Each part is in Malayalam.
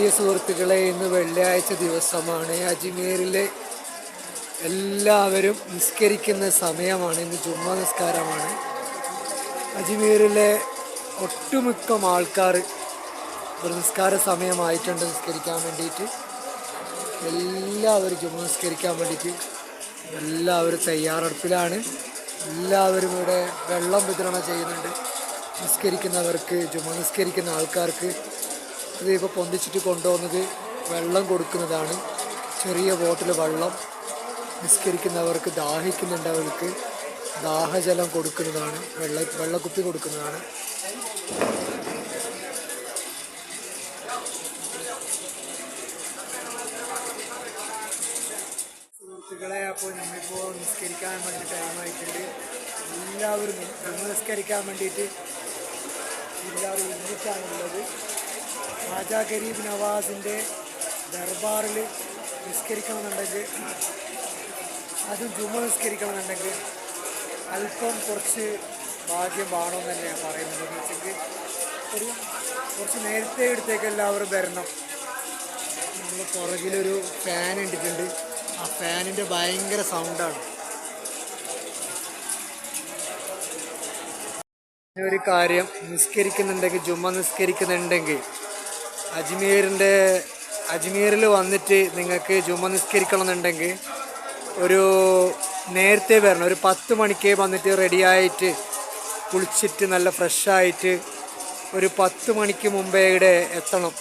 പ്രിയ സുഹൃത്തുക്കളെ, ഇന്ന് വെള്ളിയാഴ്ച ദിവസമാണ്. അജ്മീറിലെ എല്ലാവരും നിസ്കരിക്കുന്ന സമയമാണ്. ഇന്ന് ജുമ്മ നിസ്കാരമാണ്. അജ്മീറിലെ ഒട്ടുമിക്ക ആൾക്കാർ ഒരു നിസ്കാര സമയമായിട്ടുണ്ട് നിസ്കരിക്കാൻ വേണ്ടിയിട്ട്. എല്ലാവരും ജുമ്മ നിസ്കരിക്കാൻ വേണ്ടിയിട്ട് എല്ലാവരും തയ്യാറെടുപ്പിലാണ്. എല്ലാവരും ഇവിടെ വെള്ളം വിതരണം ചെയ്യുന്നുണ്ട്. നിസ്കരിക്കുന്നവർക്ക്, ജുമ്മ നിസ്കരിക്കുന്ന ആൾക്കാർക്ക് ഇതിപ്പോൾ പൊന്തിച്ചിട്ട് കൊണ്ടുപോകുന്നത് വെള്ളം കൊടുക്കുന്നതാണ്. ചെറിയ ബോട്ടിൽ വെള്ളം നിസ്കരിക്കുന്നവർക്ക്, ദാഹിക്കുന്നുണ്ടവർക്ക് ദാഹജലം കൊടുക്കുന്നതാണ്. വെള്ളക്കുപ്പി കൊടുക്കുന്നതാണ്. സുഹൃത്തുക്കളെ, അപ്പോൾ നമ്മളിപ്പോൾ നിസ്കരിക്കാൻ വേണ്ടി ടൈമായിട്ടുണ്ട്. എല്ലാവരും നിസ്കരിക്കാൻ വേണ്ടിയിട്ട് എല്ലാവരും ഒരുമിച്ചാണുള്ളത്. ഖാജ ഗരീബ് നവാസിൻ്റെ ദർബാറിൽ നിസ്കരിക്കണമെന്നുണ്ടെങ്കിൽ, അതും ജുമ നിസ്കരിക്കണമെന്നുണ്ടെങ്കിൽ അല്പം കുറച്ച് ഭാഗ്യം വേണമെന്ന് തന്നെയാണ് പറയുന്നത്. എന്ന് വെച്ചെങ്കിൽ കുറച്ച് നേരത്തെ എടുത്തേക്ക് എല്ലാവരും വരണം. നമ്മൾ പുറകിലൊരു ഫാൻ ഇട്ടിട്ടുണ്ട്. ആ ഫാനിൻ്റെ ഭയങ്കര സൗണ്ടാണ്. ഒരു കാര്യം, നിസ്കരിക്കുന്നുണ്ടെങ്കിൽ, ജുമ്മ നിസ്കരിക്കുന്നുണ്ടെങ്കിൽ അജ്മീറിൽ വന്നിട്ട് നിങ്ങൾക്ക് ജുമ്മ നിസ്കരിക്കണമെന്നുണ്ടെങ്കിൽ ഒരു നേരത്തെ വരണം. ഒരു 10 മണിക്ക് വന്നിട്ട് റെഡിയായിട്ട് കുളിച്ചിട്ട് നല്ല ഫ്രഷായിട്ട് ഒരു 10 മണിക്ക് മുമ്പേ ഇവിടെ എത്തണം.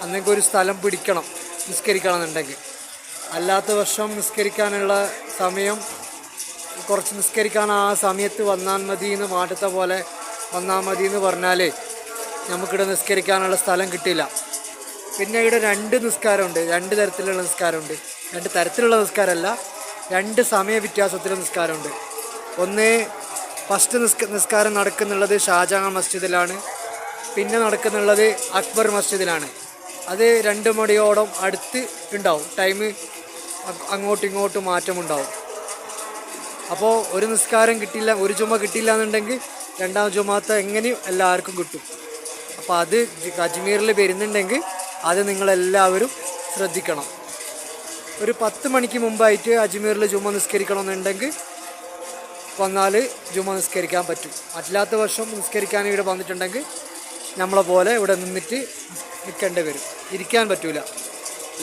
അന്നെങ്കിൽ ഒരു സ്ഥലം പിടിക്കണം നിസ്കരിക്കണമെന്നുണ്ടെങ്കിൽ. അല്ലാത്ത വർഷം നിസ്കരിക്കാനുള്ള സമയം കുറച്ച് നിസ്കരിക്കാൻ ആ സമയത്ത് വന്നാൽ മതി എന്ന്, മാറ്റത്തെ പോലെ വന്നാൽ മതി എന്ന് പറഞ്ഞാൽ നമുക്കിവിടെ നിസ്കരിക്കാനുള്ള സ്ഥലം കിട്ടില്ല. പിന്നെ ഇവിടെ 2 നിസ്കാരമുണ്ട്. 2 തരത്തിലുള്ള നിസ്കാരമുണ്ട്. 2 തരത്തിലുള്ള നിസ്കാരമല്ല, 2 സമയ വ്യത്യാസത്തിലുള്ള നിസ്കാരമുണ്ട്. ഒന്ന്, ഫസ്റ്റ് നിസ്കാരം നടക്കുന്നുള്ളത് ഷാജഹാൻ മസ്ജിദിലാണ്. പിന്നെ നടക്കുന്നുള്ളത് അക്ബർ മസ്ജിദിലാണ്. അത് 2 മണിയോളം അടുത്ത് ഉണ്ടാവും. ടൈം അങ്ങോട്ടും ഇങ്ങോട്ടും മാറ്റമുണ്ടാവും. അപ്പോൾ ഒരു നിസ്കാരം കിട്ടില്ല, ഒരു ജുമ കിട്ടില്ല എന്നുണ്ടെങ്കിൽ 2ാം ജുമാത്തെ എങ്ങനെയും എല്ലാവർക്കും കിട്ടും. അപ്പോൾ അത് അജ്മീറിൽ വരുന്നുണ്ടെങ്കിൽ അത് നിങ്ങളെല്ലാവരും ശ്രദ്ധിക്കണം. ഒരു 10 മണിക്ക് മുമ്പായിട്ട് അജ്മീറിൽ ജുമ നിസ്കരിക്കണമെന്നുണ്ടെങ്കിൽ വന്നാൽ ജുമ നിസ്കരിക്കാൻ പറ്റും. അല്ലാത്ത വർഷം നിസ്കരിക്കാൻ ഇവിടെ വന്നിട്ടുണ്ടെങ്കിൽ നമ്മളെ പോലെ ഇവിടെ നിൽക്കേണ്ടി വരും. ഇരിക്കാൻ പറ്റൂല.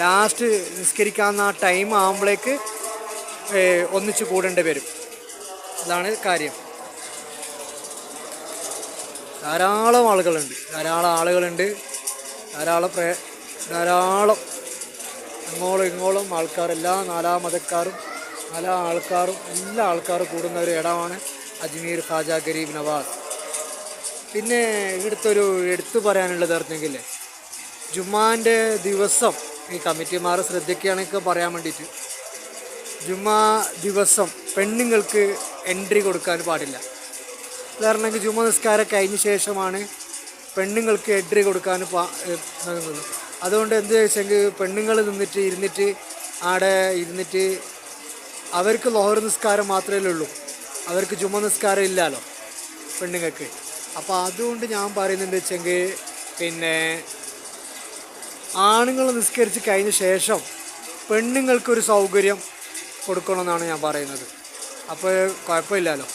ലാസ്റ്റ് നിസ്കരിക്കാവുന്ന ആ ടൈം ആകുമ്പോഴേക്ക് ഒന്നിച്ച് കൂടേണ്ടി വരും. അതാണ് കാര്യം. ധാരാളം ആളുകളുണ്ട്. ധാരാളം അങ്ങോളം ഇങ്ങോളം ആൾക്കാർ, എല്ലാ മതക്കാരും എല്ലാ ആൾക്കാരും കൂടുന്ന ഒരു ഇടമാണ് അജ്മീർ ഖാജ ഗരീബ് നവാസ്. പിന്നെ ഇവിടുത്തെ ഒരു എടുത്തു പറയാനുള്ളത് പറഞ്ഞെങ്കിൽ, ജുമാൻ്റെ ദിവസം ഈ കമ്മിറ്റിമാർ ശ്രദ്ധിക്കുകയാണെങ്കിൽ പറയാൻ വേണ്ടിയിട്ട്, ജുമാ ദിവസം പെണ്ണുങ്ങൾക്ക് എൻട്രി കൊടുക്കാൻ പാടില്ല. കാരണമെങ്കിൽ ജുമാ നിസ്കാരം കഴിഞ്ഞ ശേഷമാണ് പെണ്ണുങ്ങൾക്ക് എൻട്രി കൊടുക്കാൻ നൽകുന്നത്. അതുകൊണ്ട് എന്ത് ചോദിച്ചെങ്കിൽ, പെണ്ണുങ്ങൾ ഇരുന്നിട്ട് അവർക്ക് ലോഹർ നിസ്കാരം മാത്രമേ ഉള്ളൂ. അവർക്ക് ജുമാ നിസ്കാരം ഇല്ലല്ലോ പെണ്ണുങ്ങൾക്ക്. അപ്പോൾ അതുകൊണ്ട് ഞാൻ പറയുന്നത് വെച്ചെങ്കിൽ, പിന്നെ ആണുങ്ങൾ നിസ്കരിച്ച് കഴിഞ്ഞ ശേഷം പെണ്ണുങ്ങൾക്കൊരു സൗകര്യം കൊടുക്കണമെന്നാണ് ഞാൻ പറയുന്നത്. അപ്പോൾ കുഴപ്പമില്ലല്ലോ.